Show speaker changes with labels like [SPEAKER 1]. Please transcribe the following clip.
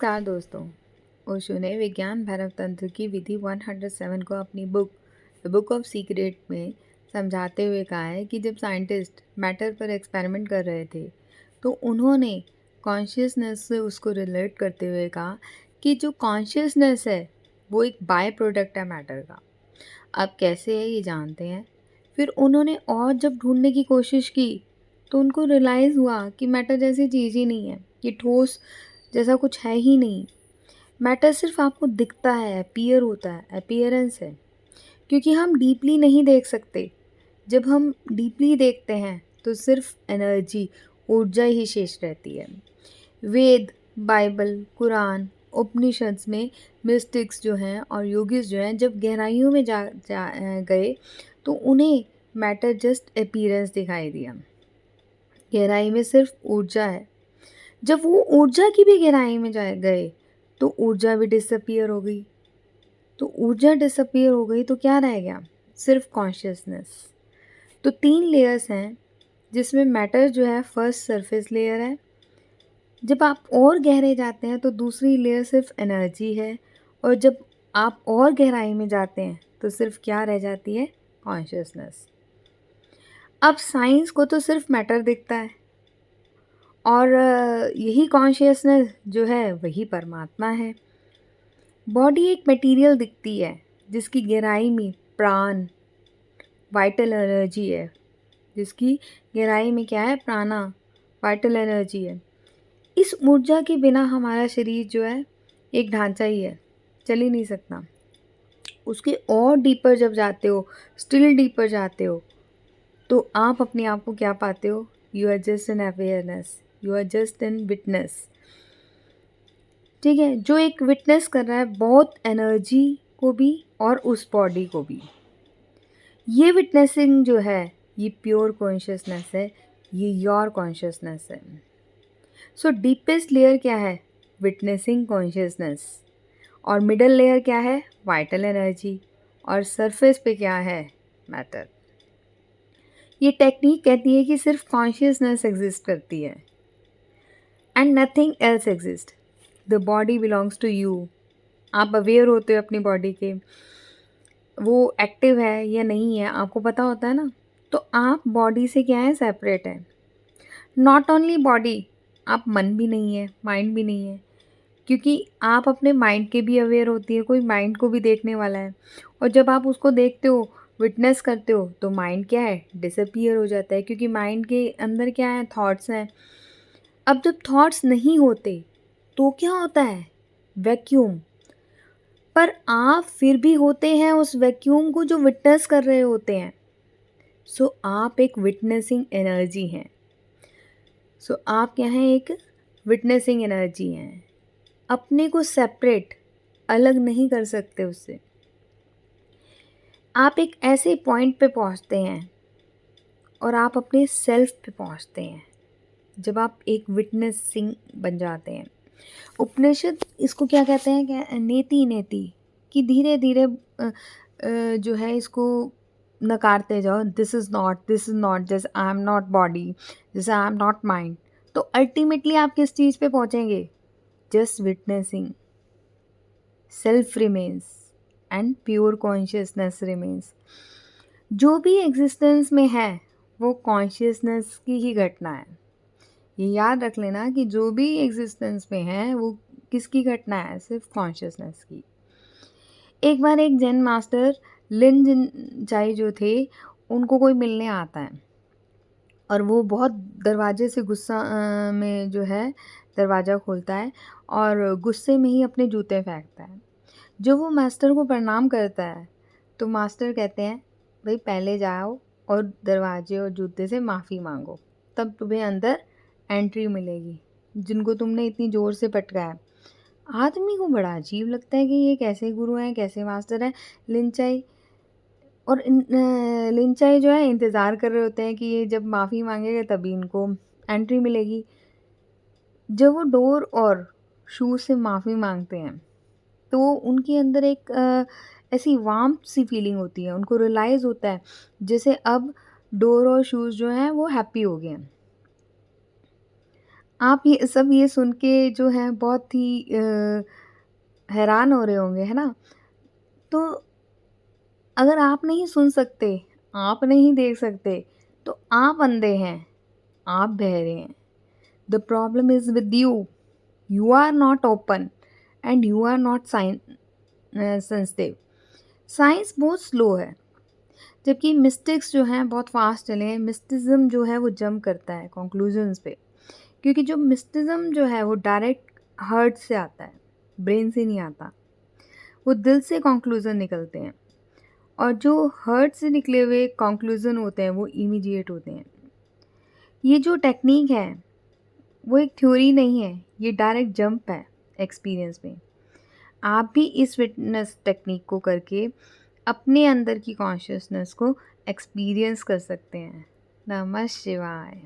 [SPEAKER 1] नमस्कार दोस्तों। ओशो ने विज्ञान भैरव तंत्र की विधि 107 को अपनी book the book of secret में समझाते हुए कहा है कि जब साइंटिस्ट मैटर पर एक्सपेरिमेंट कर रहे थे तो उन्होंने कॉन्शियसनेस से उसको रिलेट करते हुए कहा कि जो कॉन्शियसनेस है वो एक बाय प्रोडक्ट है मैटर का। अब कैसे है ये जानते हैं। फिर उन्होंने और जब ढूंढने की कोशिश की तो उनको रियलाइज़ हुआ कि मैटर जैसी चीज़ ही नहीं है, कि ठोस जैसा कुछ है ही नहीं। मैटर सिर्फ आपको दिखता है, अपीयर होता है, अपीयरेंस है, क्योंकि हम डीपली नहीं देख सकते। जब हम डीपली देखते हैं तो सिर्फ एनर्जी, ऊर्जा ही शेष रहती है। वेद, बाइबल, कुरान, उपनिषद्स में मिस्टिक्स जो हैं और योगिस जो हैं जब गहराइयों में गए तो उन्हें मैटर जस्ट अपीयरेंस दिखाई दिया। गहराई में सिर्फ ऊर्जा है। जब वो ऊर्जा की भी गहराई में गए तो ऊर्जा भी डिसअपियर हो गई। तो ऊर्जा डिसअपियर हो गई तो क्या रह गया? सिर्फ कॉन्शियसनेस। तो 3 लेयर्स हैं जिसमें मैटर जो है फर्स्ट सरफेस लेयर है। जब आप और गहरे जाते हैं तो दूसरी लेयर सिर्फ एनर्जी है, और जब आप और गहराई में जाते हैं तो सिर्फ क्या रह जाती है? कॉन्शियसनेस। अब साइंस को तो सिर्फ मैटर दिखता है, और यही कॉन्शियसनेस जो है वही परमात्मा है। बॉडी एक मटेरियल दिखती है जिसकी गहराई में प्राण, वाइटल एनर्जी है। जिसकी गहराई में क्या है? प्राणा, वाइटल एनर्जी है। इस ऊर्जा के बिना हमारा शरीर जो है एक ढांचा ही है, चल ही नहीं सकता। उसके और डीपर जब जाते हो, स्टिल डीपर जाते हो, तो आप अपने आप को क्या पाते हो? You are just in awareness, you are just in witness. ठीक है, जो एक विटनेस कर रहा है बहुत एनर्जी को भी और उस बॉडी को भी। ये विटनेसिंग जो है ये प्योर कॉन्शियसनेस है, ये योर कॉन्शियसनेस है। सो डीपेस्ट लेयर क्या है? Witnessing consciousness. और मिडल लेयर क्या है? Vital energy. और सरफेस पे क्या है? मैटर। ये टेक्निक कहती है कि सिर्फ कॉन्शियसनेस एग्जिस्ट करती है and nothing else exist. The body belongs to you. आप अवेयर होते हो अपनी बॉडी के, वो एक्टिव है या नहीं है आपको पता होता है ना। तो आप बॉडी से क्या है? सेपरेट है। नॉट ओनली बॉडी, आप मन भी नहीं है, माइंड भी नहीं है, क्योंकि आप अपने माइंड के भी अवेयर होती है, कोई माइंड को भी देखने वाला है। और जब आप उसको देखते हो, विटनेस करते हो, तो माइंड क्या है? डिसअपियर हो जाता है, क्योंकि माइंड के अंदर क्या है? थॉट्स हैं। अब जब थॉट्स नहीं होते तो क्या होता है? वैक्यूम। पर आप फिर भी होते हैं उस वैक्यूम को जो विटनेस कर रहे होते हैं। सो आप एक विटनेसिंग एनर्जी हैं। सो आप क्या हैं? एक विटनेसिंग एनर्जी हैं। अपने को सेपरेट, अलग नहीं कर सकते उससे। आप एक ऐसे पॉइंट पे पहुंचते हैं और आप अपने सेल्फ पे पहुंचते हैं जब आप एक विटनेसिंग बन जाते हैं। उपनिषद इसको क्या कहते हैं? क्या नेति नेति, कि धीरे धीरे जो है इसको नकारते जाओ। दिस इज़ नॉट, जैसे आई एम नॉट बॉडी, जैसे आई एम नॉट माइंड। तो अल्टीमेटली आप किस चीज़ पे पहुंचेंगे? Just witnessing. Self remains and pure consciousness remains. जो भी एग्जिस्टेंस में है वो कॉन्शियसनेस की ही घटना है। ये याद रख लेना कि जो भी एग्जिस्टेंस में है वो किसकी घटना है? सिर्फ कॉन्शियसनेस की। एक बार एक जैन मास्टर लिन जिन चाई जो थे, उनको कोई मिलने आता है और वो बहुत दरवाजे से गुस्सा में जो है दरवाज़ा खोलता है और गुस्से में ही अपने जूते फेंकता है। जो वो मास्टर को प्रणाम करता है तो मास्टर कहते हैं, भाई पहले जाओ और दरवाजे और जूते से माफ़ी मांगो, तब तुम्हें अंदर एंट्री मिलेगी, जिनको तुमने इतनी ज़ोर से पटकाया। आदमी को बड़ा अजीब लगता है कि ये कैसे गुरु हैं, कैसे मास्टर हैं। लिंचाई और लिंचाई जो है इंतज़ार कर रहे होते हैं कि ये जब माफ़ी मांगेगा तभी इनको एंट्री मिलेगी। जब वो डोर और शूज़ से माफ़ी मांगते हैं तो उनके अंदर एक ऐसी वार्म्थ सी फीलिंग होती है। उनको रियलाइज़ होता है जैसे अब डोर और शूज़ जो हैं वो हैप्पी हो गए हैं। आप ये सुन के जो है बहुत ही हैरान हो रहे होंगे, है ना? तो अगर आप नहीं सुन सकते, आप नहीं देख सकते, तो आप अंधे हैं, आप बहरे हैं। The problem is with you. You are not open and you are not sensitive. Science बहुत स्लो है, जबकि मिस्टिक्स जो हैं बहुत फास्ट चले हैं। मिस्टिज़्म जो है वो जंप करता है कंक्लूजन्स पे, क्योंकि जो मिस्टिज़्म जो है वो डायरेक्ट हार्ट से आता है, ब्रेन से नहीं आता। वो दिल से कंक्लूज़न निकलते हैं, और जो हार्ट से निकले हुए कंक्लूज़न होते हैं वो इमीडिएट होते हैं। ये जो टेक्नीक है वो एक थ्योरी नहीं है, ये डायरेक्ट जंप है एक्सपीरियंस में। आप भी इस विटनेस टेक्निक को करके अपने अंदर की कॉन्शियसनेस को एक्सपीरियंस कर सकते हैं। नमः शिवाय।